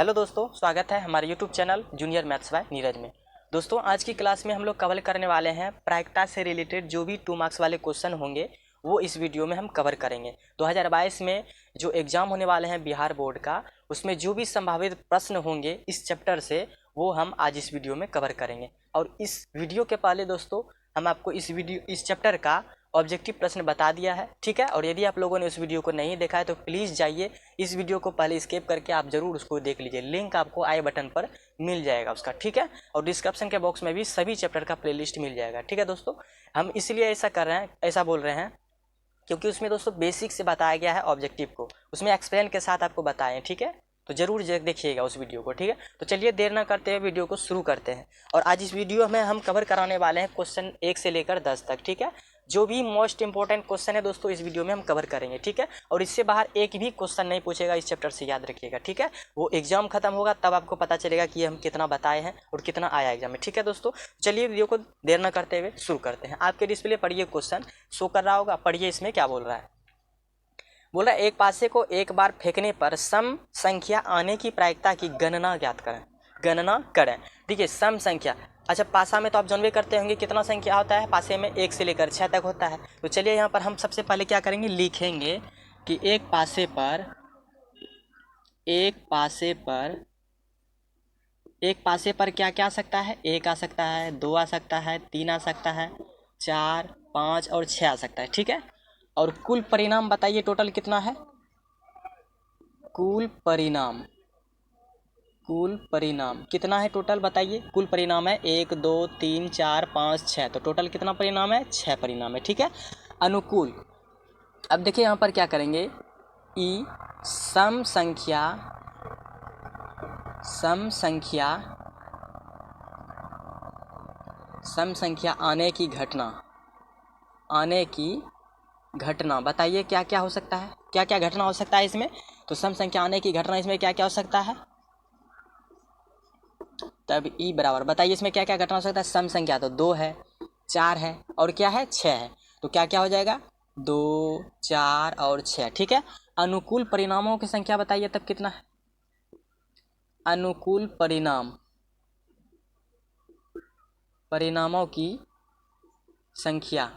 Hello दोस्तों, स्वागत है हमारे YouTube channel junior maths by Neeraj में। दोस्तों, आज की क्लास में हम लोग कवर करने वाले हैं प्रायिकता से रिलेटेड जो भी 2 मार्क्स वाले क्वेश्चन होंगे वो इस वीडियो में हम कवर करेंगे। 2022 में जो एग्ज़ाम होने वाले हैं बिहार बोर्ड का, उसमें जो भी संभावित प्रश्न होंगे इस चैप्टर से वो हम आज इस वीडियो में कवर करेंगे। और इस वीडियो के पहले दोस्तों हम आपको इस चैप्टर का ऑब्जेक्टिव प्रश्न बता दिया है, ठीक है। और यदि आप लोगों ने उस वीडियो को नहीं देखा है तो प्लीज़ जाइए इस वीडियो को पहले स्किप करके आप ज़रूर उसको देख लीजिए। लिंक आपको आई बटन पर मिल जाएगा उसका, ठीक है। और डिस्क्रिप्शन के बॉक्स में भी सभी चैप्टर का प्लेलिस्ट मिल जाएगा, ठीक है दोस्तों। हम इसलिए ऐसा कर रहे हैं, ऐसा बोल रहे हैं क्योंकि उसमें दोस्तों बेसिक से बताया गया है ऑब्जेक्टिव को, उसमें एक्सप्लेन के साथ आपको बताएं, ठीक है। तो जरूर देखिएगा उस वीडियो को, ठीक है। तो चलिए देर ना करते हुए वीडियो को शुरू करते हैं। और आज इस वीडियो में हम कवर कराने वाले हैं क्वेश्चन 1 से लेकर 10 तक, ठीक है। जो भी मोस्ट इंपॉर्टेंट क्वेश्चन है दोस्तों इस वीडियो में हम कवर करेंगे, ठीक है। और इससे बाहर एक भी क्वेश्चन नहीं पूछेगा इस चैप्टर से, याद रखिएगा, ठीक है। वो एग्जाम खत्म होगा तब आपको पता चलेगा कि हम कितना बताए हैं और कितना आया एग्जाम में, ठीक है दोस्तों। चलिए वीडियो को देर ना करते हुए शुरू करते हैं। आपके डिस्प्ले पर ये क्वेश्चन शो कर रहा होगा, पढ़िए इसमें क्या बोल रहा है। बोल रहा है एक पासे को एक बार फेंकने पर सम संख्या आने की प्रायिकता की गणना ज्ञात करें। गणना करें, देखिए सम संख्या, अच्छा पासा में तो आप जानबे करते होंगे कितना संख्या होता है, पासे में 1 से लेकर 6 तक होता है। तो चलिए यहाँ पर हम सबसे पहले क्या करेंगे, लिखेंगे कि एक पासे पर क्या क्या आ सकता है, 1 आ सकता है, 2 आ सकता है, 3 आ सकता है, 4, 5 और 6 आ सकता है, ठीक है। और कुल परिणाम बताइए टोटल कितना है। कुल परिणाम कितना है टोटल बताइए। कुल परिणाम है 1, 2, 3, 4, 5, 6, तो टोटल कितना परिणाम है, 6 परिणाम है, ठीक है। अनुकूल, अब देखिए यहाँ पर क्या करेंगे, ई सम संख्या आने की घटना बताइए क्या क्या हो सकता है, क्या क्या घटना हो सकता है इसमें। तो सम संख्या आने की घटना इसमें क्या क्या हो सकता है, तब ई बराबर बताइए इसमें क्या क्या घटना हो सकता है। सम संख्या तो 2 है, 4 है और क्या है, 6 है। तो क्या क्या हो जाएगा, 2, 4 और 6, ठीक है। अनुकूल परिणामों की संख्या बताइए तब कितना है। अनुकूल परिणामों की संख्या,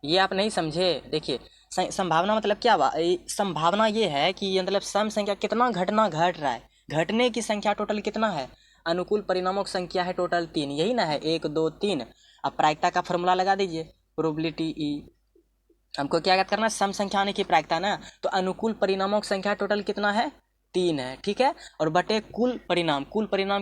ये आप नहीं समझे। देखिए संभावना मतलब क्या हुआ, संभावना ये है कि मतलब सम संख्या कितना घटना घट रहा है, घटने की संख्या टोटल कितना है। अनुकूल परिणामों की संख्या है टोटल 3, यही ना है, 1, 2, 3। अब प्रायिकता का फॉर्मूला लगा दीजिए, प्रोबेबिलिटी ई, हमको क्या करना है, सम संख्या आने की प्रायिकता ना। तो अनुकूल परिणामों की संख्या टोटल कितना है, 3 है, ठीक है। और बटे कुल परिणाम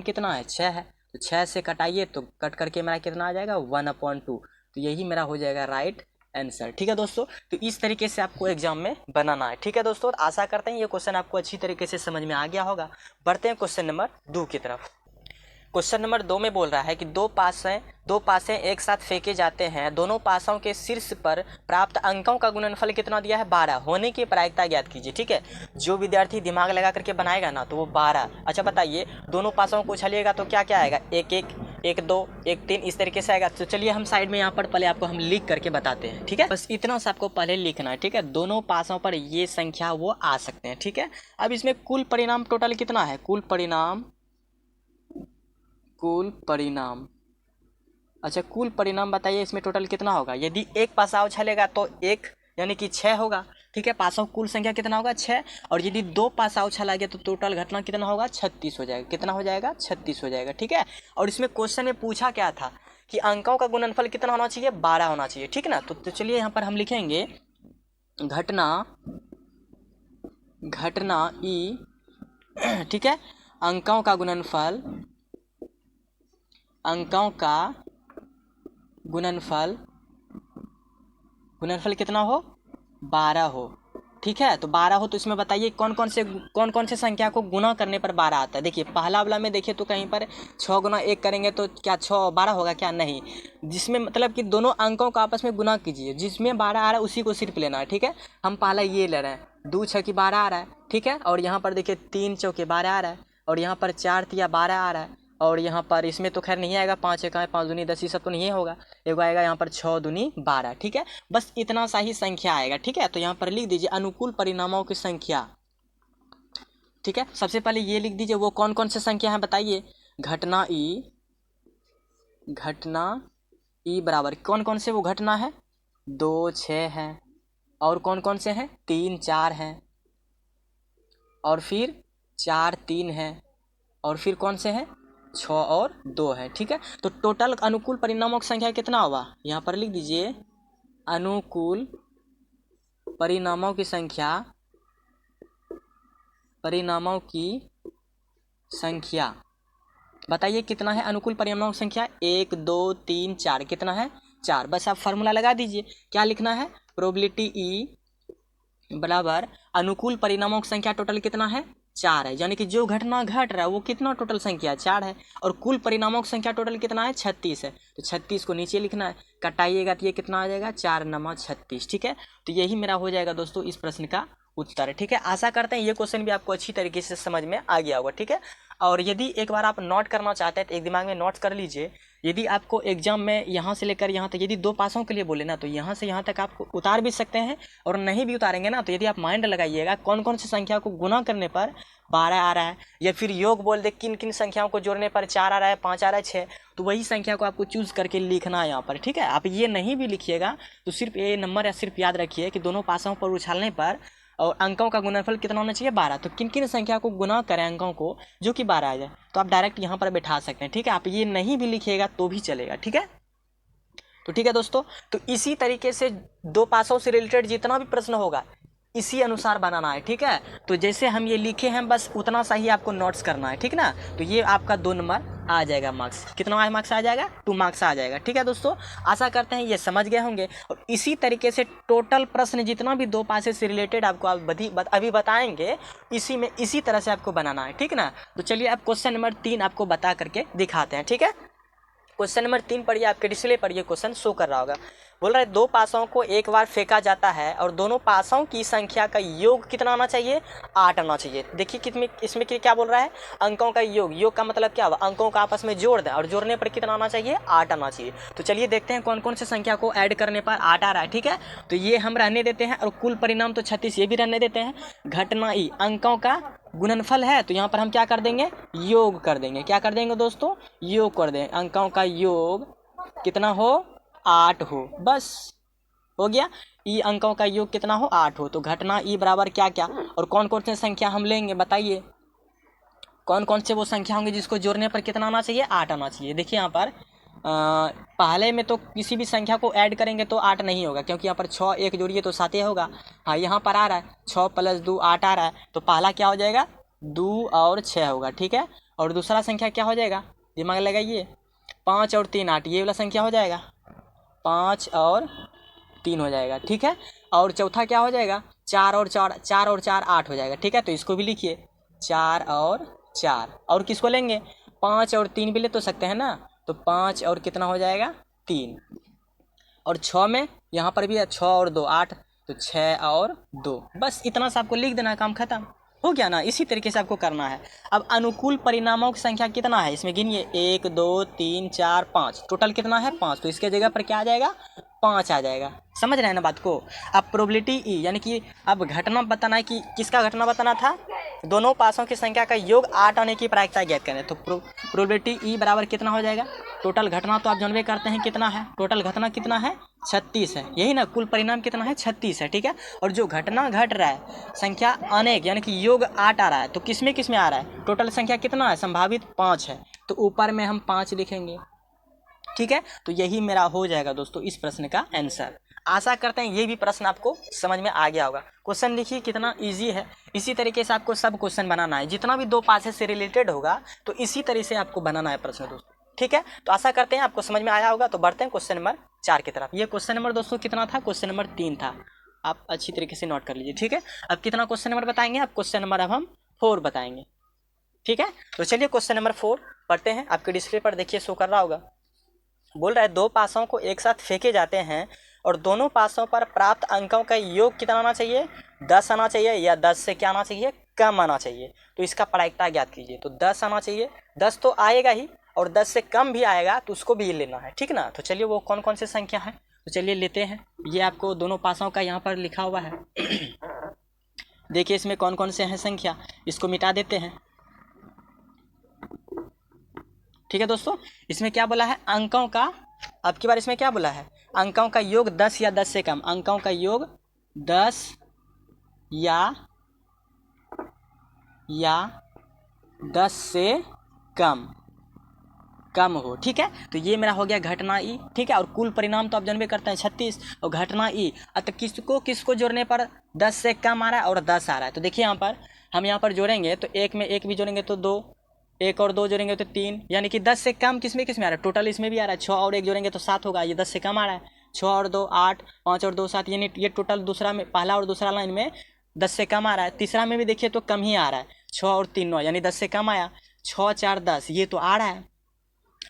कितना है, 6 है। तो 6 से कटाइए तो कट करके मेरा कितना आ जाएगा, 1/2। तो यही मेरा हो जाएगा राइट आंसर, ठीक है दोस्तों। तो इस तरीके से आपको एग्जाम में बनाना है, ठीक है दोस्तों। आशा करते हैं ये क्वेश्चन आपको अच्छी तरीके से समझ में आ गया होगा। बढ़ते हैं क्वेश्चन नंबर 2 की तरफ। क्वेश्चन नंबर 2 में बोल रहा है कि दो पासे एक साथ फेंके जाते हैं, दोनों पासों के शीर्ष पर प्राप्त अंकों का गुणनफल कितना दिया है, 12 होने की प्रायिकता ज्ञात कीजिए, ठीक है। जो विद्यार्थी दिमाग लगा करके बनाएगा ना तो वो 12। अच्छा बताइए दोनों पासों को उछालिएगा तो क्या क्या आएगा, 1, 1, 1, 2, 1, 3 इस तरीके से आएगा। तो चलिए हम साइड में यहाँ पर पहले आपको हम लिख करके बताते हैं, ठीक है। बस इतना सा आपको पहले लिखना है, ठीक है। दोनों पासों पर ये संख्या वो आ सकते हैं, ठीक है। अब इसमें कुल परिणाम टोटल कितना है, कुल परिणाम, अच्छा कुल परिणाम बताइए इसमें टोटल कितना होगा। यदि एक पासा उछलेगा तो 1 यानी कि 6 होगा, ठीक है। पासों कुल संख्या कितना होगा, 6। और यदि 2 पासा उछला गया तो टोटल घटना कितना होगा, 36 हो जाएगा। कितना हो जाएगा, 36 हो जाएगा, ठीक है। और इसमें क्वेश्चन में पूछा क्या था कि अंकों का गुणनफल कितना होना चाहिए, 12 होना चाहिए, ठीक ना। तो चलिए यहाँ पर हम लिखेंगे घटना ई, ठीक है। अंकों का गुणनफल कितना हो, 12 हो, ठीक है। तो 12 हो तो इसमें बताइए कौन कौन से संख्या को गुना करने पर 12 आता है। देखिए पहला वाला में देखिए तो कहीं पर 6 गुना 1 करेंगे तो क्या 6 12 होगा, क्या नहीं। जिसमें मतलब कि दोनों अंकों का आपस में गुना कीजिए, जिसमें 12 आ रहा है उसी को सिर्फ लेना है, ठीक है। हम पहला ये ले रहे हैं, 2 6 12 आ रहा है, ठीक है। और यहाँ पर देखिए 3 चौके 12 आ रहा है, और यहाँ पर 4 तिया 12 आ रहा है, और यहाँ पर इसमें तो खैर नहीं आएगा, 5 1 5 दूनी 10, ये सब तो नहीं होगा। एक आएगा यहाँ पर 6 दूनी 12, ठीक है। बस इतना सा ही संख्या आएगा, ठीक है। तो यहाँ पर लिख दीजिए अनुकूल परिणामों की संख्या, ठीक है, सबसे पहले ये लिख दीजिए वो कौन कौन से संख्या है बताइए। घटना ई बराबर कौन कौन से वो घटना है, 2 6 है, और कौन कौन से हैं, 3 4 हैं, और फिर 4 3 है, और फिर कौन से हैं, 6 और 2 है। ठीक है, तो टोटल अनुकूल परिणामों की संख्या कितना होगा, यहाँ पर लिख दीजिए अनुकूल परिणामों की संख्या बताइए कितना है। अनुकूल परिणामों की संख्या 1 2 3 4 कितना है, 4। बस आप फार्मूला लगा दीजिए, क्या लिखना है, प्रोबेबिलिटी ई बराबर अनुकूल परिणामों की संख्या टोटल कितना है, 4 है, यानी कि जो घटना घट रहा है वो कितना टोटल संख्या 4 है, और कुल परिणामों की संख्या टोटल कितना है, 36 है। तो 36 को नीचे लिखना है, कटाइएगा तो ये कितना आ जाएगा, 4 9 36। ठीक है, तो यही मेरा हो जाएगा दोस्तों इस प्रश्न का उत्तर। ठीक है, आशा करते हैं ये क्वेश्चन भी आपको अच्छी तरीके से समझ में आ गया होगा। ठीक है, और यदि एक बार आप नोट करना चाहते हैं तो एक दिमाग में नोट कर लीजिए, यदि आपको एग्जाम में यहाँ से लेकर यहाँ तक यदि 2 पासों के लिए बोले ना तो यहाँ से यहाँ तक आप उतार भी सकते हैं, और नहीं भी उतारेंगे ना तो यदि आप माइंड लगाइएगा कौन कौन सी संख्या को गुना करने पर 12 आ रहा है, या फिर योग बोल दे किन किन संख्याओं को जोड़ने पर 4 आ रहा है, 5 आ रहा है, 6, तो वही संख्या को आपको चूज करके लिखना है यहाँ पर। ठीक है, आप ये नहीं भी लिखिएगा तो सिर्फ ये नंबर या सिर्फ याद रखिए कि दोनों पासों पर उछालने पर और अंकों का गुणनफल कितना होना चाहिए, 12। तो किन किन संख्या को गुना करें अंकों को जो कि 12 आ जाए, तो आप डायरेक्ट यहाँ पर बैठा सकते हैं। ठीक है, आप ये नहीं भी लिखिएगा तो भी चलेगा। ठीक है, तो ठीक है दोस्तों, तो इसी तरीके से 2 पासों से रिलेटेड जितना भी प्रश्न होगा इसी अनुसार बनाना है। ठीक है, तो जैसे हम ये लिखे हैं बस उतना सा ही आपको नोट्स करना है। ठीक ना, तो ये आपका 2 नंबर आ जाएगा, मार्क्स कितना मार्क्स आ जाएगा, 2 मार्क्स आ जाएगा। ठीक है दोस्तों, आशा करते हैं ये समझ गए होंगे, और इसी तरीके से टोटल प्रश्न जितना भी 2 पासे से रिलेटेड आपको अभी बताएंगे इसी में इसी तरह से आपको बनाना है। ठीक ना, तो चलिए अब क्वेश्चन नंबर 3 आपको बता करके दिखाते हैं। ठीक है, क्वेश्चन नंबर 3 पढ़िए, आपके डिस्प्ले पर ये क्वेश्चन शो कर रहा होगा। बोल रहा है 2 पासों को एक बार फेंका जाता है और दोनों पासों की संख्या का योग कितना आना चाहिए, 8 आना चाहिए। देखिए कितने इसमें क्या बोल रहा है, अंकों का योग का मतलब क्या हुआ, अंकों का आपस में जोड़ दें और जोड़ने पर कितना आना चाहिए, 8 आना चाहिए। तो चलिए देखते हैं कौन कौन से संख्या को ऐड करने पर 8 आ रहा है। ठीक है, तो ये हम रहने देते हैं, और कुल परिणाम तो 36 ये भी रहने देते हैं। घटना ई अंकों का गुणनफल है, तो यहाँ पर हम क्या कर देंगे, योग कर देंगे। क्या कर देंगे दोस्तों, योग कर देंगे। अंकों का योग कितना हो, 8 हो, बस हो गया। ई अंकों का योग कितना हो, 8 हो। तो घटना ई बराबर क्या क्या, और कौन कौन से संख्या हम लेंगे बताइए, कौन कौन से वो संख्या होंगे जिसको जोड़ने पर कितना आना चाहिए, 8 आना चाहिए। देखिए यहाँ पर पहले में तो किसी भी संख्या को ऐड करेंगे तो 8 नहीं होगा, क्योंकि यहाँ पर 6 1 जोड़िए तो 7 होगा। हाँ, यहाँ पर आ रहा है 6 + 2 8 आ रहा है, तो पहला क्या हो जाएगा, 2 और 6 होगा। ठीक है, और दूसरा संख्या क्या हो जाएगा, दिमाग लगाइए, 5 और 3 8, ये वाला संख्या हो जाएगा, 5 और 3 हो जाएगा। ठीक है, और चौथा क्या हो जाएगा, 4 और 4 8 हो जाएगा। ठीक है, तो इसको भी लिखिए 4 और 4, और किसको लेंगे, 5 और 3 भी ले तो सकते हैं ना, तो 5 और कितना हो जाएगा, 3, और 6 में यहाँ पर भी है 6 और 2 8, तो 6 और 2, बस इतना सा आपको लिख देना, काम खत्म हो गया ना। इसी तरीके से आपको करना है। अब अनुकूल परिणामों की संख्या कितना है इसमें गिनिए, 1 2 3 4 5, टोटल कितना है, 5। तो इसके जगह पर क्या आ जाएगा, 5 आ जाएगा। समझ रहे हैं ना बात को। अब प्रोबेबिलिटी ई, यानी कि अब घटना बताना है कि किसका घटना बताना था, दोनों पासों की संख्या का योग 8 आने की प्रायिकता ज्ञात करें। तो प्रोबेबिलिटी ई बराबर कितना हो जाएगा, टोटल घटना तो आप जानबे करते हैं कितना है, टोटल घटना कितना है, 36 है, यही ना, कुल परिणाम कितना है, 36 है। ठीक है, और जो घटना घट रहा है संख्या अनेक यानी कि योग 8 आ रहा है, तो किस में आ रहा है, टोटल संख्या कितना है, संभावित 5 है, तो ऊपर में हम 5 लिखेंगे। ठीक है, तो यही मेरा हो जाएगा दोस्तों इस प्रश्न का आंसर। आशा करते हैं ये भी प्रश्न आपको समझ में आ गया होगा। क्वेश्चन देखिए कितना इजी है। इसी तरीके से आपको सब क्वेश्चन बनाना है, जितना भी 2 पासे से रिलेटेड होगा तो इसी तरह से आपको बनाना है प्रश्न दोस्तों। ठीक है, तो आशा करते हैं आपको समझ में आया होगा। तो बढ़ते हैं क्वेश्चन नंबर 4 की तरफ। ये क्वेश्चन नंबर दोस्तों कितना था, क्वेश्चन नंबर 3 था, आप अच्छी तरीके से नोट कर लीजिए। ठीक है, अब कितना क्वेश्चन नंबर बताएंगे, अब क्वेश्चन नंबर अब हम 4 बताएंगे। ठीक है, तो चलिए क्वेश्चन नंबर 4 पढ़ते हैं। आपके डिस्प्ले पर देखिए शो कर रहा होगा। बोल रहा है 2 पासों को एक साथ फेंके जाते हैं और दोनों पासों पर प्राप्त अंकों का योग कितना आना चाहिए, 10 आना चाहिए, या 10 से क्या आना चाहिए, कम आना चाहिए। तो इसका प्रायिकता ज्ञात कीजिए। तो 10 आना चाहिए, 10 तो आएगा ही, और 10 से कम भी आएगा तो उसको भी लेना है। ठीक ना, तो चलिए वो कौन कौन से संख्या है, तो चलिए लेते हैं। ये आपको दोनों पासों का यहाँ पर लिखा हुआ है। देखिए इसमें कौन कौन से हैं संख्या, इसको मिटा देते हैं। ठीक है दोस्तों, इसमें क्या बोला है, अंकों का, अब की बार इसमें क्या बोला है, अंकों का योग 10 या 10 से कम, अंकों का योग 10 या 10 से कम हो। ठीक है, तो ये मेरा हो गया घटना ई। ठीक है, और कुल परिणाम तो आप जानबे करते हैं 36, और घटना ई तो किसको जोड़ने पर 10 से कम आ रहा है और 10 आ रहा है। तो देखिए यहाँ पर हम यहाँ पर जोड़ेंगे तो एक में एक भी जोड़ेंगे तो 2, एक और 2 जोड़ेंगे तो 3, यानी कि 10 से कम किस में आ रहा है, टोटल इसमें भी आ रहा है। 6 और 1 जोड़ेंगे तो 7 होगा, ये 10 से कम आ रहा है। 6 और 2 8, 5 और 2 7, यानी ये टोटल दूसरा में, पहला और दूसरा लाइन में 10 से कम आ रहा है। तीसरा में भी देखिए तो कम ही आ रहा है, 6 और 3 9, यानी 10 से कम आया। 6 4 10, ये तो आ रहा है,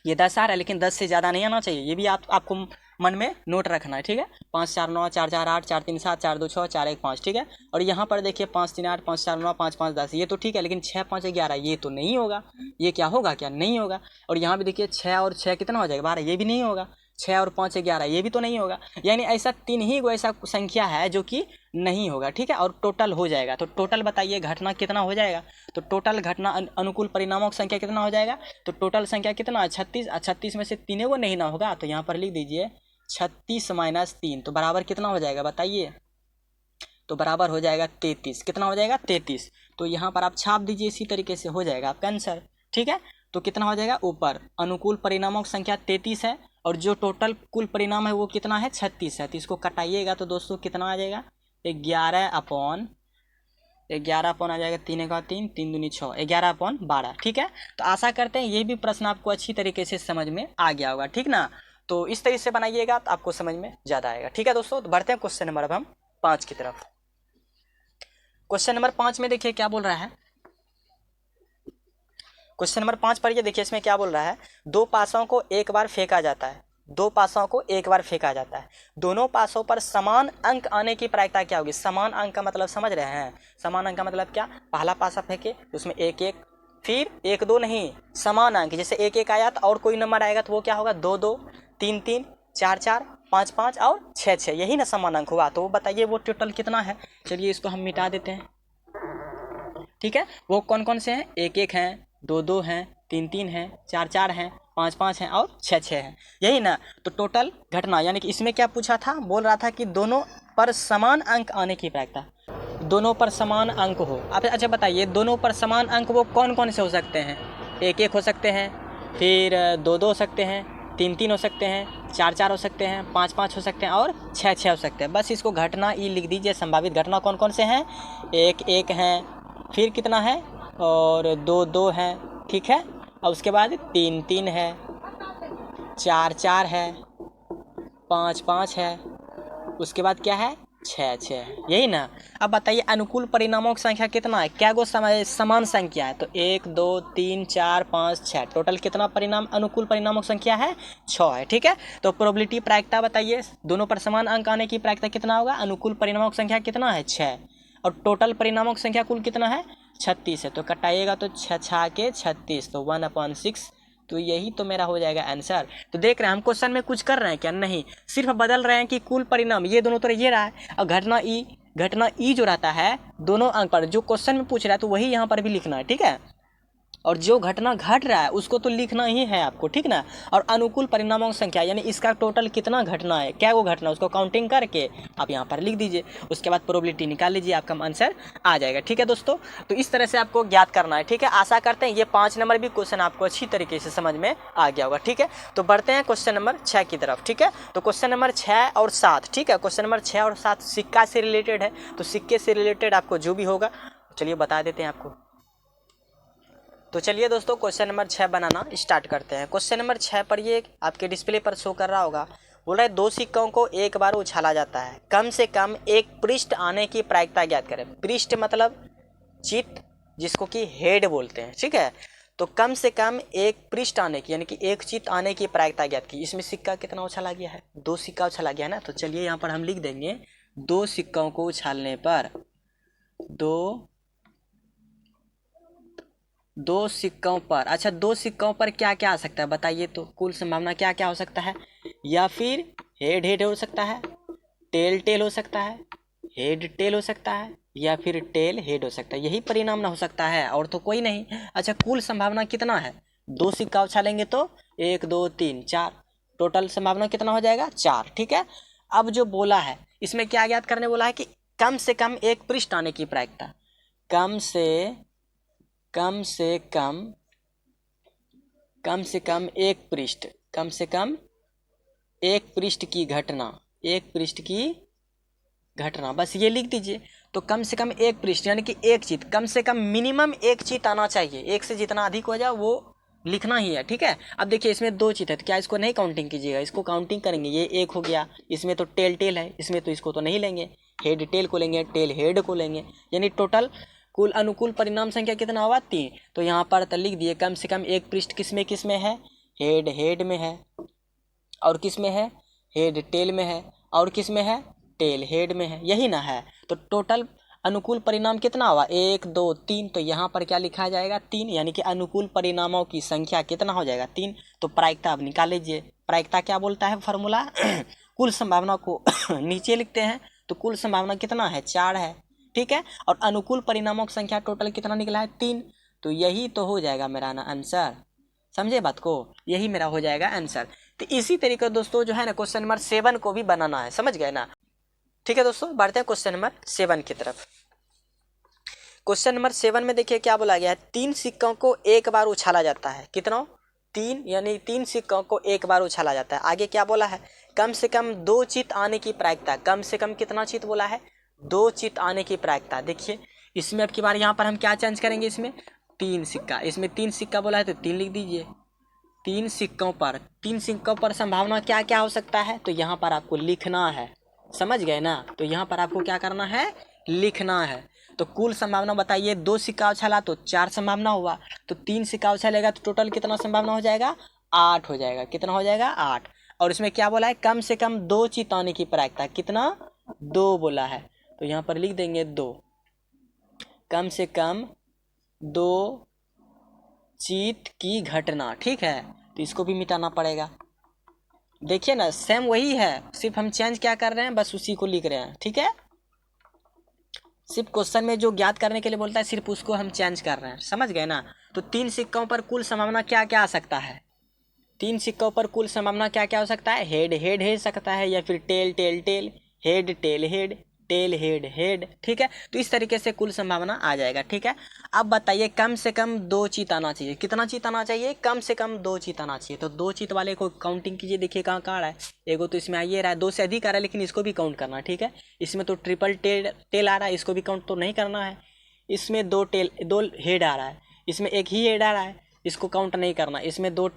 ये 10 आ रहा है, लेकिन 10 से ज़्यादा नहीं आना चाहिए, ये भी आपको मन में नोट रखना है। ठीक है, 5 4 9, 4 4 8, 4 3 7, 4 2 6, 4 1 5। ठीक है, और यहाँ पर देखिए 5 3 8, 5 4 9, 5 5 10, ये तो ठीक है, लेकिन 6 5 11 ये तो नहीं होगा, ये क्या होगा, क्या नहीं होगा। और यहाँ भी देखिए 6 और 6 कितना हो जाएगा, 12, ये भी नहीं होगा। 6 और 5 11, ये भी तो नहीं होगा, यानी ऐसा 3 ही वो ऐसा संख्या है जो कि नहीं होगा। ठीक है, और टोटल हो जाएगा, तो टोटल बताइए घटना कितना हो जाएगा, तो टोटल घटना अनुकूल परिणामों की संख्या कितना हो जाएगा, तो टोटल संख्या कितना है 36, 36 में से 3 वो नहीं ना होगा, तो यहाँ पर लिख दीजिए 36 माइनस 3, तो बराबर कितना हो जाएगा बताइए, तो बराबर हो जाएगा 33। कितना हो जाएगा 33, तो यहाँ पर आप छाप दीजिए, इसी तरीके से हो जाएगा आपका आंसर। ठीक है, तो कितना हो जाएगा, ऊपर अनुकूल परिणामों की संख्या 33 है और जो टोटल कुल परिणाम है वो कितना है 36 है, तो इसको कटाइएगा तो दोस्तों कितना आ जाएगा 11 अपॉन आ जाएगा, 3 का 3, 3 दूनी 6, 11 अपॉन 12। ठीक है, तो आशा करते हैं ये भी प्रश्न आपको अच्छी तरीके से समझ में आ गया होगा। ठीक ना, तो इस तरीके से बनाइएगा तो आपको समझ में ज़्यादा आएगा। ठीक है दोस्तों, तो बढ़ते हैं क्वेश्चन नंबर अब हम 5 की तरफ। क्वेश्चन नंबर 5 में देखिए क्या बोल रहा है, क्वेश्चन नंबर 5 पढ़िए। देखिए इसमें क्या बोल रहा है, दो पासों को एक बार फेंका जाता है, दो पासों को एक बार फेंका जाता है, दोनों पासों पर समान अंक आने की प्रायिकता क्या होगी। समान अंक का मतलब समझ रहे हैं, समान अंक का मतलब क्या, पहला पासा फेंके उसमें 1 1, फिर 1 2 नहीं, समान अंक, जैसे 1 1 आया तो और कोई नंबर आएगा तो वो क्या होगा 2 2, 3 3, 4 4, 5 5 और 6 6, यही ना समान अंक हुआ। तो वो बताइए वो टोटल कितना है, चलिए इसको हम मिटा देते हैं। ठीक है, वो कौन कौन से हैं, 1 1 हैं, 2 2 हैं, 3 3 हैं, 4 4 हैं, 5 5 हैं और 6 6 हैं, यही ना। तो टोटल घटना, यानी कि इसमें क्या पूछा था, बोल रहा था कि दोनों पर समान अंक आने की प्रायिकता, दोनों पर समान अंक हो। आप अच्छा बताइए, दोनों पर समान अंक वो कौन कौन से हो सकते हैं, 1 1 हो सकते हैं, फिर 2 2 हो सकते हैं, 3 3 हो सकते हैं, 4 4 हो सकते हैं, 5 5 हो सकते हैं और 6 6 हो सकते हैं। बस इसको घटना ई लिख दीजिए। संभावित घटना कौन कौन से हैं, 1 1 हैं, फिर कितना है, और 2 2 हैं, ठीक है, और उसके बाद 3 3 है, 4 4 है, 5 5 है, उसके बाद क्या है 6 6, यही ना। अब बताइए अनुकूल परिणामों की संख्या कितना है, क्या गो समान संख्या है, तो 1 2 3 4 5 6, टोटल कितना परिणाम अनुकूल परिणामों की संख्या है 6 है। ठीक है, तो प्रोबेबिलिटी प्रायिकता बताइए, दोनों पर समान अंक आने की प्रायिकता कितना होगा, अनुकूल परिणामों की संख्या कितना है 6, और टोटल परिणामों की संख्या कुल कितना है 36 है, तो कटाइएगा तो 6 6 के 36, तो 1/6, तो यही तो मेरा हो जाएगा आंसर। तो देख रहे हैं हम क्वेश्चन में कुछ कर रहे हैं क्या, नहीं, सिर्फ बदल रहे हैं कि कुल परिणाम ये दोनों तो ये रहा है, और घटना ई जो रहता है दोनों अंक पर, जो क्वेश्चन में पूछ रहा है तो वही यहाँ पर भी लिखना है। ठीक है, और जो घटना घट रहा है उसको तो लिखना ही है आपको, ठीक ना। और अनुकूल परिणामों की संख्या यानी इसका टोटल कितना घटना है, क्या वो घटना, उसको काउंटिंग करके आप यहाँ पर लिख दीजिए, उसके बाद प्रोबेबिलिटी निकाल लीजिए, आपका आंसर आ जाएगा। ठीक है दोस्तों, तो इस तरह से आपको ज्ञात करना है। ठीक है, आशा करते हैं ये 5 नंबर भी क्वेश्चन आपको अच्छी तरीके से समझ में आ गया होगा। ठीक है, तो बढ़ते हैं क्वेश्चन नंबर 6 की तरफ। ठीक है, तो क्वेश्चन नंबर 6 और 7, ठीक है, क्वेश्चन नंबर 6 और 7 सिक्का से रिलेटेड है, तो सिक्के से रिलेटेड आपको जो भी होगा चलिए बता देते हैं आपको। तो चलिए दोस्तों क्वेश्चन नंबर 6 बनाना स्टार्ट करते हैं। क्वेश्चन नंबर 6 पर ये आपके डिस्प्ले पर शो कर रहा होगा, बोल रहा है 2 सिक्कों को एक बार उछाला जाता है, कम से कम एक पृष्ठ आने की प्रायिकता ज्ञात करें। पृष्ठ मतलब चित्त, जिसको कि हेड बोलते हैं। ठीक है, तो कम से कम एक पृष्ठ आने की यानी कि एक चित्त आने की प्रायिकता ज्ञात की। इसमें सिक्का कितना उछाला गया है, 2 सिक्का उछाला गया ना, तो चलिए यहाँ पर हम लिख देंगे 2 सिक्कों को उछालने पर, दो सिक्कों पर, अच्छा 2 सिक्कों पर क्या क्या आ सकता है बताइए, तो कुल संभावना क्या क्या हो सकता है, या फिर हेड हेड हो सकता है, टेल टेल हो सकता है, हेड टेल हो सकता है, या फिर टेल हेड हो सकता है, यही परिणाम ना हो सकता है और तो कोई नहीं। अच्छा, कुल संभावना कितना है, 2 सिक्का उछालेंगे तो 1 2 3 4, टोटल संभावना कितना हो जाएगा 4। ठीक है, अब जो बोला है इसमें क्या ज्ञात करने बोला है कि कम से कम एक पृष्ठ आने की प्रायिकता, कम से कम एक पृष्ठ, कम से कम एक पृष्ठ की घटना, एक पृष्ठ की घटना, बस ये लिख दीजिए। तो कम से कम एक पृष्ठ यानी कि एक चित, कम से कम मिनिमम एक चित आना चाहिए, एक से जितना अधिक हो जाए वो लिखना ही है। ठीक है, अब देखिए इसमें 2 चित है तो क्या इसको नहीं काउंटिंग कीजिएगा, इसको काउंटिंग करेंगे। ये एक हो गया, इसमें तो टेल टेल है, इसमें तो इसको तो नहीं लेंगे, हेड टेल को लेंगे, टेल हेड को लेंगे, यानी टोटल कुल अनुकूल परिणाम संख्या कितना हुआ 3। तो यहाँ पर तो लिख दिए कम से कम एक पृष्ठ किस में है, हेड हेड में है, और किस में है, हेड टेल में है, और किस में है, टेल हेड में है, यही ना है। तो टोटल अनुकूल परिणाम कितना हुआ 1 2 3, तो यहाँ पर क्या लिखा जाएगा 3, यानी कि अनुकूल परिणामों की संख्या कितना हो जाएगा 3। तो प्रायिकता अब निकाल लीजिए, प्रायिकता क्या बोलता है फॉर्मूला कुल संभावना को नीचे लिखते हैं, तो कुल संभावना कितना है 4 है। ठीक है, और अनुकूल परिणामों की संख्या टोटल कितना निकला है 3, तो यही तो हो जाएगा मेरा ना आंसर। समझे बात को, यही मेरा हो जाएगा आंसर। तो इसी तरीके दोस्तों जो है ना क्वेश्चन नंबर 7 को भी बनाना है, समझ गए ना। ठीक है दोस्तों, बढ़ते हैं क्वेश्चन नंबर 7 की तरफ। क्वेश्चन नंबर 7 में देखिए क्या बोला गया है, 3 सिक्कों को एक बार उछाला जाता है, कितना 3, यानी 3 सिक्कों को एक बार उछाला जाता है। आगे क्या बोला है, कम से कम 2 चित आने की प्रायिकता, कम से कम कितना चित बोला है 2 चित आने की प्रायिकता। देखिए इसमें अब की बार यहाँ पर हम क्या चेंज करेंगे, इसमें 3 सिक्का, इसमें 3 सिक्का बोला है तो 3 लिख दीजिए। 3 सिक्कों पर संभावना क्या क्या हो सकता है, तो यहाँ पर आपको लिखना है, समझ गए ना। तो यहाँ पर आपको क्या करना है, लिखना है। तो कुल संभावना बताइए, 2 सिक्का उछाला तो 4 संभावना हुआ, तो 3 सिक्का उछालेगा तो टोटल कितना संभावना हो जाएगा 8 हो जाएगा, कितना हो जाएगा 8। और इसमें क्या बोला है, कम से कम 2 चित आने की प्रायिकता, कितना 2 बोला है, तो यहाँ पर लिख देंगे 2, कम से कम 2 चित की घटना। ठीक है, तो इसको भी मिटाना पड़ेगा। देखिए ना सेम वही है, सिर्फ हम चेंज क्या कर रहे हैं, बस उसी को लिख रहे हैं। ठीक है, सिर्फ क्वेश्चन में जो ज्ञात करने के लिए बोलता है सिर्फ उसको हम चेंज कर रहे हैं, समझ गए ना। तो 3 सिक्कों पर कुल संभावना क्या क्या आ सकता है, 3 सिक्कों पर कुल संभावना क्या क्या हो सकता है, हेड हेड हेड सकता है, या फिर tail tail tail, head tail head, tail head head. ठीक है, तो इस तरीके से कुल संभावना आ जाएगा। ठीक है, अब बताइए कम से कम 2 चित आना चाहिए, कितना चित आना चाहिए, कम से कम 2 चित आना चाहिए। तो 2 चित वाले को काउंटिंग कीजिए, देखिए कहाँ कहाँ रहा है, एगो तो इसमें आइए रहा है, 2 से अधिक आ रहा है लेकिन इसको भी काउंट करना है। ठीक है, इसमें तो ट्रिपल टेल आ रहा है, इसको भी काउंट तो नहीं करना है। इसमें 2 हेड आ रहा है, इसमें एक ही हेड आ रहा है, इसको काउंट नहीं करना। इसमें 2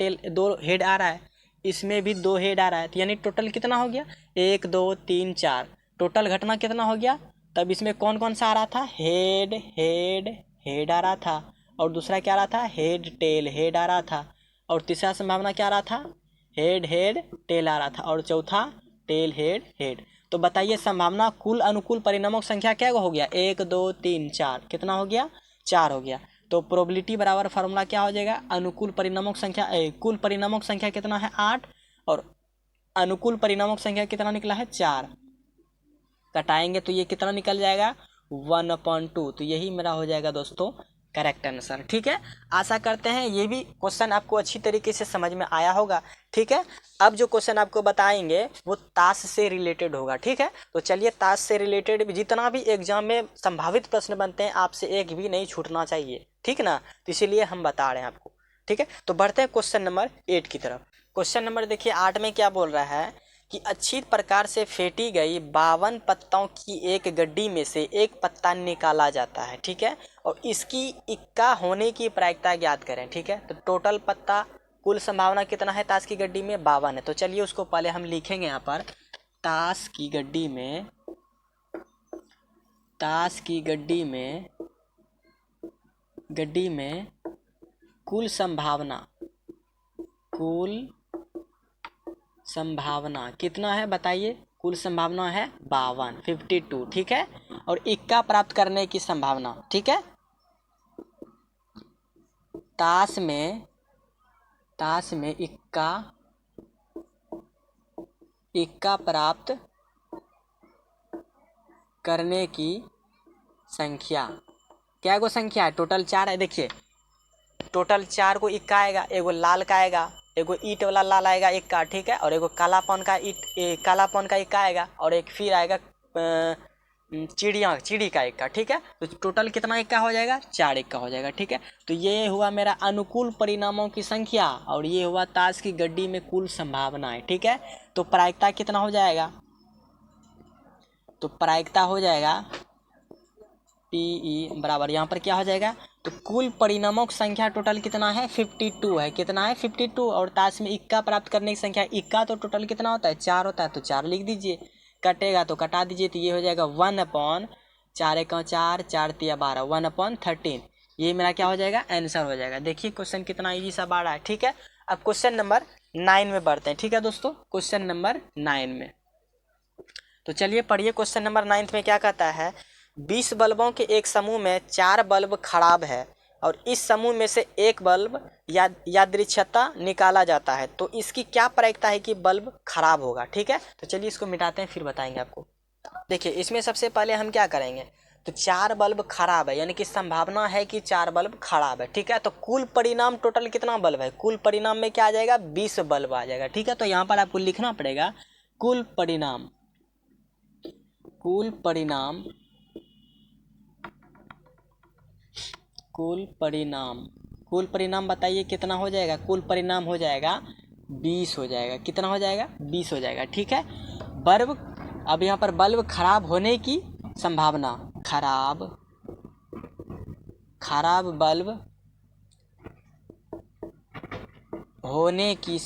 हेड आ रहा है, इसमें भी 2 हेड आ रहा है, तो यानी टोटल कितना हो गया 1 2 3 4, टोटल घटना कितना हो गया। तब इसमें कौन कौन सा आ रहा था, हेड हेड हेड आ रहा था, और दूसरा क्या आ रहा था, हेड टेल हेड आ रहा था, और तीसरा संभावना क्या आ रहा था, हेड हेड टेल आ रहा था, और चौथा टेल हेड हेड। तो बताइए संभावना कुल अनुकूल परिणामों की संख्या क्या हो गया 1 2 3 4, कितना हो गया 4 हो गया। तो प्रोबेबिलिटी बराबर फार्मूला क्या हो जाएगा, अनुकूल परिणामों की संख्या कुल परिणामों की संख्या कितना है 8, और अनुकूल परिणामों की संख्या कितना निकला है 4, कटाएंगे तो ये कितना निकल जाएगा 1/2। तो यही मेरा हो जाएगा दोस्तों करेक्ट आंसर। ठीक है, आशा करते हैं ये भी क्वेश्चन आपको अच्छी तरीके से समझ में आया होगा। ठीक है, अब जो क्वेश्चन आपको बताएंगे वो ताश से रिलेटेड होगा। ठीक है, तो चलिए ताश से रिलेटेड जितना भी एग्जाम में संभावित प्रश्न बनते हैं आपसे एक भी नहीं छूटना चाहिए। ठीक ना, तो इसीलिए हम बता रहे हैं आपको। ठीक है, तो बढ़ते हैं क्वेश्चन नंबर 8 की तरफ। क्वेश्चन नंबर देखिए 8 में क्या बोल रहा है कि अच्छी प्रकार से फेंटी गई 52 पत्तों की एक गड्डी में से एक पत्ता निकाला जाता है। ठीक है, और इसकी इक्का होने की प्रायिकता ज्ञात करें। ठीक है, तो टोटल पत्ता कुल संभावना कितना है ताश की गड्डी में 52 है। तो चलिए उसको पहले हम लिखेंगे यहाँ पर, ताश की गड्डी में कुल संभावना कितना है बताइए, कुल संभावना है 52। ठीक है, और इक्का प्राप्त करने की संभावना। ठीक है, ताश में इक्का प्राप्त करने की संख्या, क्या गो संख्या है, टोटल 4 है। देखिए टोटल 4 को इक्का आएगा, एगो लाल का आएगा, एगो ईंट वाला लाल आएगा एक का, ठीक है, और एगो कालापन का कालापन का इक्का आएगा, और एक फिर आएगा चिड़ी का इक्का, ठीक है। तो टोटल कितना इक्का हो जाएगा, 4 इक्का हो जाएगा, ठीक है। तो ये हुआ मेरा अनुकूल परिणामों की संख्या, और ये हुआ ताश की गड्डी में कुल संभावनाएं, ठीक है। तो प्रायिकता कितना हो जाएगा, तो प्रायिकता हो जाएगा PE बराबर, यहाँ पर क्या हो जाएगा, तो कुल परिणामों की संख्या टोटल कितना है, 52 है। कितना है, 52। और ताश में इक्का प्राप्त करने की संख्या, इक्का तो टोटल कितना होता है, 4 होता है, तो 4 लिख दीजिए। कटेगा तो कटा दीजिए, तो ये हो जाएगा 1/4 1 4 4 3 12 1/13। ये मेरा क्या हो जाएगा, आंसर हो जाएगा। देखिए क्वेश्चन कितना ईजी सा बाड़ा है, ठीक है। अब क्वेश्चन नंबर 9 में बढ़ते हैं, ठीक है दोस्तों। क्वेश्चन नंबर 9 में तो चलिए पढ़िए। क्वेश्चन नंबर 9 में क्या कहता है, 20 बल्बों के एक समूह में 4 बल्ब खराब है और इस समूह में से एक बल्ब यादृच्छिकता निकाला जाता है, तो इसकी क्या प्रायिकता है कि बल्ब खराब होगा, ठीक है। तो चलिए इसको मिटाते हैं, फिर बताएंगे आपको। देखिए इसमें सबसे पहले हम क्या करेंगे, तो 4 बल्ब खराब है, यानी कि संभावना है कि 4 बल्ब खराब है, ठीक है। तो कुल परिणाम टोटल कितना बल्ब है, कुल परिणाम में क्या आ जाएगा, 20 बल्ब आ जाएगा, ठीक है। तो यहाँ पर आपको लिखना पड़ेगा कुल परिणाम, कुल परिणाम, कुल परिणाम, कुल परिणाम बताइए कितना हो जाएगा, कुल परिणाम हो जाएगा 20 हो जाएगा। कितना हो जाएगा, 20 हो जाएगा, ठीक है। बल्ब, अब यहाँ पर बल्ब खराब होने की संभावना, खराब बल्ब होने की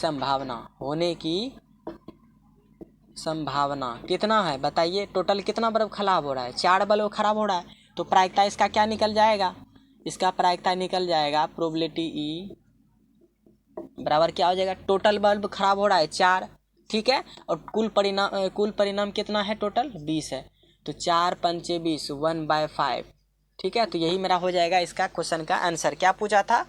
संभावना कितना है बताइए। टोटल कितना बल्ब खराब हो रहा है, 4 बल्ब खराब हो रहा है, तो प्रायिकता इसका क्या निकल जाएगा, इसका प्रायिकता निकल जाएगा प्रोबेबिलिटी E बराबर क्या हो जाएगा, टोटल बल्ब खराब हो रहा है 4, ठीक है। और कुल परिणाम कितना है, टोटल 20 है, तो 4 पंचे 20 1/5, ठीक है। तो यही मेरा हो जाएगा इसका क्वेश्चन का आंसर। क्या पूछा था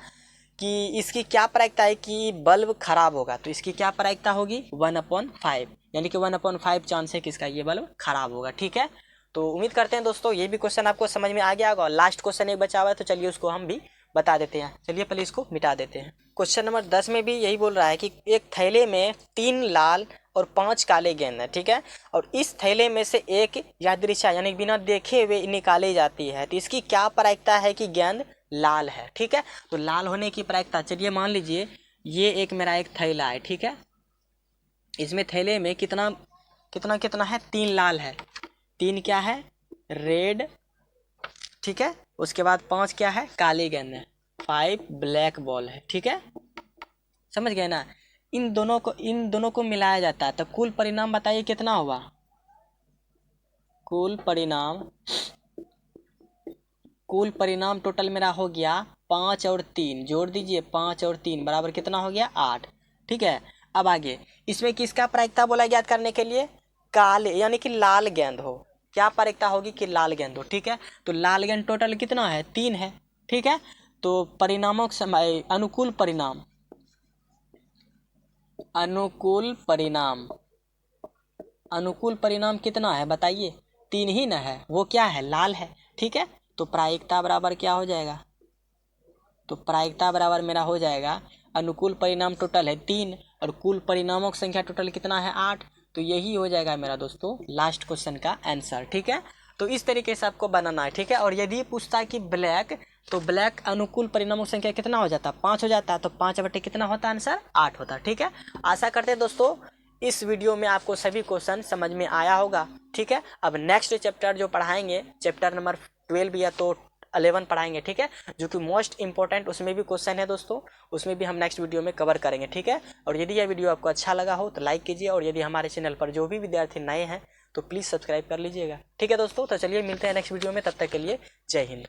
कि इसकी क्या प्रायिकता है कि बल्ब खराब होगा, तो इसकी क्या प्रायिकता होगी 1/5, यानी कि 1/5 चांस है कि इसका ये बल्ब खराब होगा, ठीक है। तो उम्मीद करते हैं दोस्तों ये भी क्वेश्चन आपको समझ में आ गया होगा। लास्ट क्वेश्चन एक बचा हुआ है, तो चलिए उसको हम भी बता देते हैं। चलिए पहले इसको मिटा देते हैं। क्वेश्चन नंबर 10 में भी यही बोल रहा है कि एक थैले में 3 लाल और 5 काले गेंद है, ठीक है। और इस थैले में से एक यादृच्छा यानी बिना देखे हुए निकाली जाती है, तो इसकी क्या प्रायिकता है कि गेंद लाल है, ठीक है। तो लाल होने की प्रायिकता, चलिए मान लीजिए ये एक मेरा एक थैला है, ठीक है। इसमें थैले में कितना है, 3 लाल है, 3 क्या है, रेड, ठीक है। उसके बाद 5 क्या है, काली गेंद है, 5 ब्लैक बॉल है, ठीक है। समझ गए ना। इन दोनों को मिलाया जाता है, तो कुल परिणाम बताइए कितना हुआ, कुल परिणाम टोटल मेरा हो गया 5 और 3, जोड़ दीजिए 5 और 3 बराबर कितना हो गया 8, ठीक है। अब आगे इसमें किसका प्रायिकता बोला ज्ञात करने के लिए, काले यानी कि लाल गेंद हो, क्या प्रायिकता होगी कि लाल गेंद हो, ठीक है। तो लाल गेंद टोटल कितना है, 3 है, ठीक है। तो परिणामों के अनुकूल परिणाम कितना है बताइए, 3 ही ना है, वो क्या है, लाल है, ठीक है। तो प्रायिकता बराबर क्या हो जाएगा, तो प्रायिकता बराबर मेरा हो जाएगा अनुकूल परिणाम टोटल है 3 और कुल परिणामों की संख्या टोटल कितना है 8, तो यही हो जाएगा मेरा दोस्तों लास्ट क्वेश्चन का आंसर, ठीक है। तो इस तरीके से आपको बनाना है, ठीक है। और यदि पूछता है कि ब्लैक, तो ब्लैक अनुकूल परिणामों की संख्या कितना हो जाता है, 5 हो जाता है, तो 5 बटे कितना होता है आंसर 8 होता है, ठीक है। आशा करते हैं दोस्तों इस वीडियो में आपको सभी क्वेश्चन समझ में आया होगा, ठीक है। अब नेक्स्ट चैप्टर जो पढ़ाएंगे, चैप्टर नंबर 12 या तो 11 पढ़ाएंगे, ठीक है, जो कि मोस्ट इंपॉर्टेंट उसमें भी क्वेश्चन है दोस्तों, उसमें भी हम नेक्स्ट वीडियो में कवर करेंगे, ठीक है। और यदि यह वीडियो आपको अच्छा लगा हो तो लाइक कीजिए, और यदि हमारे चैनल पर जो भी विद्यार्थी नए हैं तो प्लीज़ सब्सक्राइब कर लीजिएगा, ठीक है दोस्तों। तो चलिए मिलते हैं नेक्स्ट वीडियो में, तब तक के लिए जय हिंद।